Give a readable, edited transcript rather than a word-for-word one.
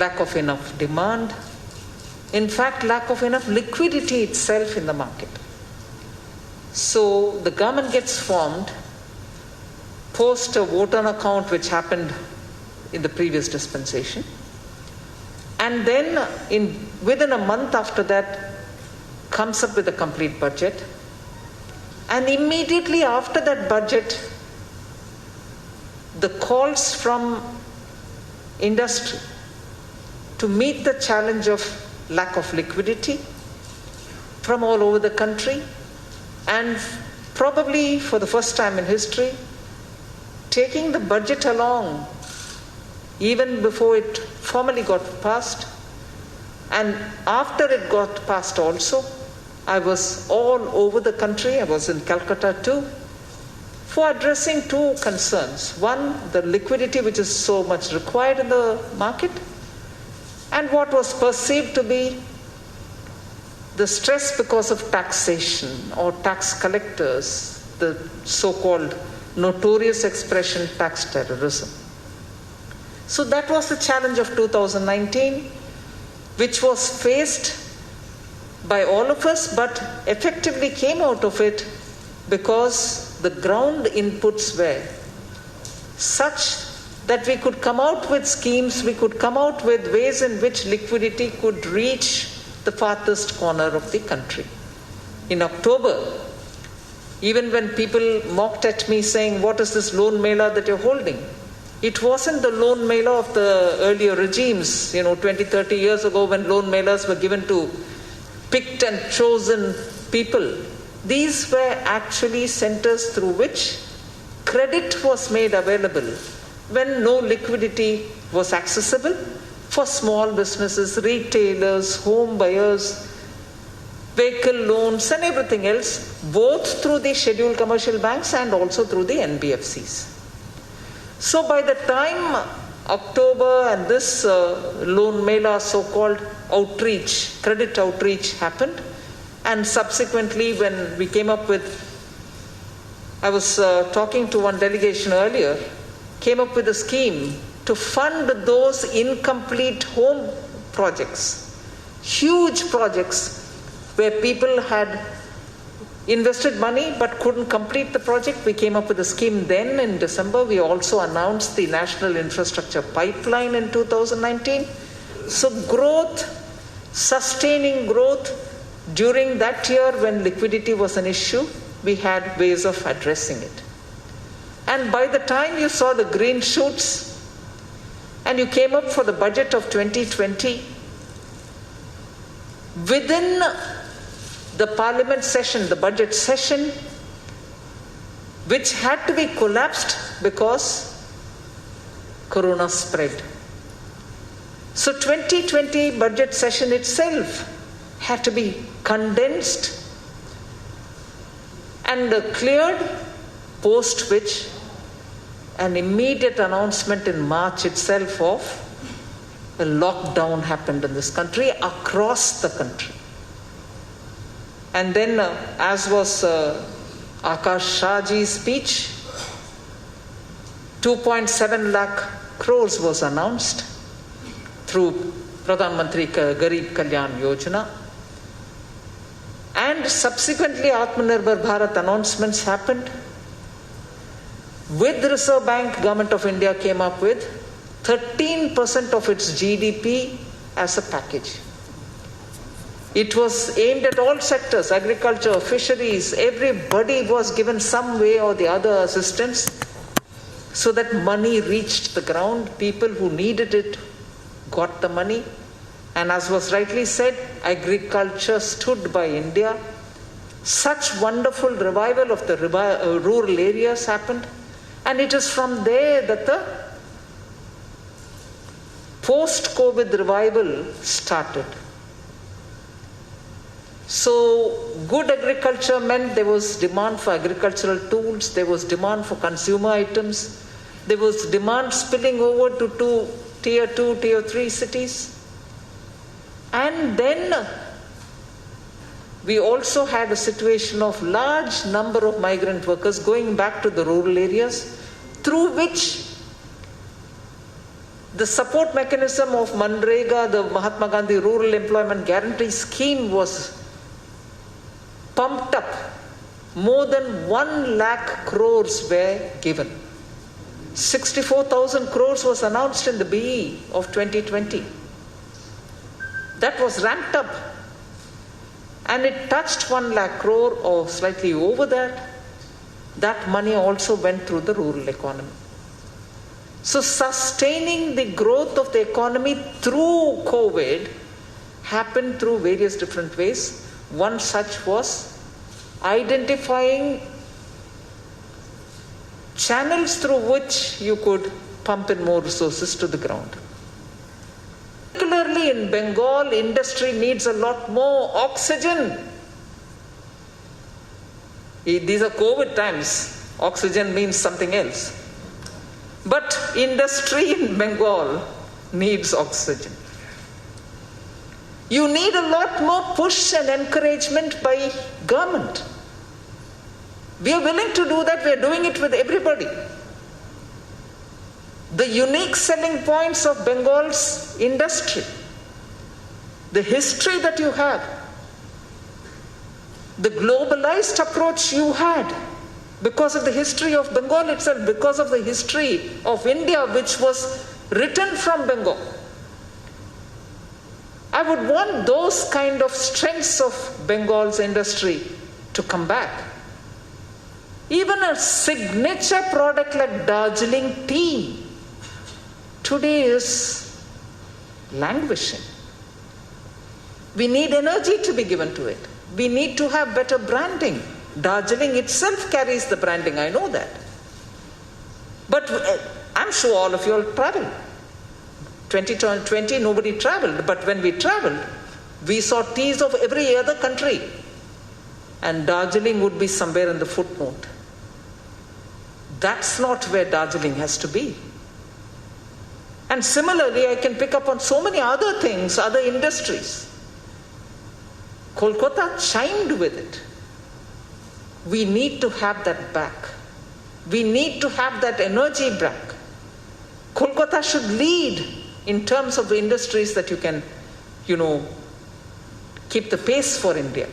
lack of enough demand, in fact, lack of enough liquidity itself in the market. So the government gets formed post a vote on account which happened in the previous dispensation. And then within a month after that, comes up with a complete budget. And immediately after that budget, the calls from industry to meet the challenge of lack of liquidity from all over the country, and probably for the first time in history, taking the budget along even before it formally got passed. And after it got passed also, I was all over the country. I was in Calcutta too, for addressing two concerns. One, the liquidity which is so much required in the market, and what was perceived to be the stress because of taxation or tax collectors, the so-called notorious expression tax terrorism. So that was the challenge of 2019, which was faced by all of us, but effectively came out of it because the ground inputs were such that we could come out with schemes, we could come out with ways in which liquidity could reach the farthest corner of the country. In October, even when people mocked at me saying, "What is this loan mela that you're holding?" It wasn't the loan mela of the earlier regimes, 20, 30 years ago, when loan melas were given to picked and chosen people. These were actually centers through which credit was made available when no liquidity was accessible for small businesses, retailers, home buyers, vehicle loans and everything else, both through the scheduled commercial banks and also through the NBFCs. So by the time October and this loan mela, so-called outreach, credit outreach happened, and subsequently when we came up with, I was talking to one delegation earlier, came up with a scheme to fund those incomplete home projects, huge projects where people had invested money but couldn't complete the project. We came up with a scheme then in December. We also announced the National Infrastructure Pipeline in 2019. So growth, sustaining growth, during that year when liquidity was an issue, we had ways of addressing it. And by the time you saw the green shoots and you came up for the budget of 2020, within the parliament session, the budget session, which had to be collapsed because Corona spread. So 2020 budget session itself had to be condensed and cleared, post which an immediate announcement in March itself of a lockdown happened in this country, across the country. And then, as was Akash Shahji's speech, 2.7 lakh crores was announced through Pradhan Mantri Garib Kalyan Yojana. And subsequently Atmanirbhar Bharat announcements happened. With the Reserve Bank, Government of India came up with 13% of its GDP as a package. It was aimed at all sectors, agriculture, fisheries, everybody was given some way or the other assistance so that money reached the ground. People who needed it got the money. And as was rightly said, agriculture stood by India. Such wonderful revival of the rural areas happened. And it is from there that the post-COVID revival started. So good agriculture meant there was demand for agricultural tools, there was demand for consumer items, there was demand spilling over to tier 2, tier 3 cities. And then we also had a situation of large number of migrant workers going back to the rural areas, through which The support mechanism of Manrega, the Mahatma Gandhi Rural Employment Guarantee Scheme, was pumped up. More than 1 lakh crores were given. 64,000 crores was announced in the BE of 2020. That was ramped up. And it touched 1 lakh crore or slightly over that. That money also went through the rural economy. So sustaining the growth of the economy through COVID happened through various different ways. One such was identifying channels through which you could pump in more resources to the ground. Particularly in Bengal, industry needs a lot more oxygen. These are COVID times. Oxygen means something else. But industry in Bengal needs oxygen. You need a lot more push and encouragement by government. We are willing to do that. We are doing it with everybody. The unique selling points of Bengal's industry, the history that you have, the globalized approach you had, because of the history of Bengal itself, because of the history of India, which was written from Bengal. I would want those kind of strengths of Bengal's industry to come back. Even a signature product like Darjeeling tea today is languishing. We need energy to be given to it. We need to have better branding. Darjeeling itself carries the branding, I know that. But I'm sure all of you all travel. 2020, nobody traveled. But when we traveled, we saw teas of every other country. And Darjeeling would be somewhere in the footnote. That's not where Darjeeling has to be. And similarly, I can pick up on so many other things, other industries. Kolkata chimed with it. We need to have that back. We need to have that energy back. Kolkata should lead in terms of the industries that you can, keep the pace for India.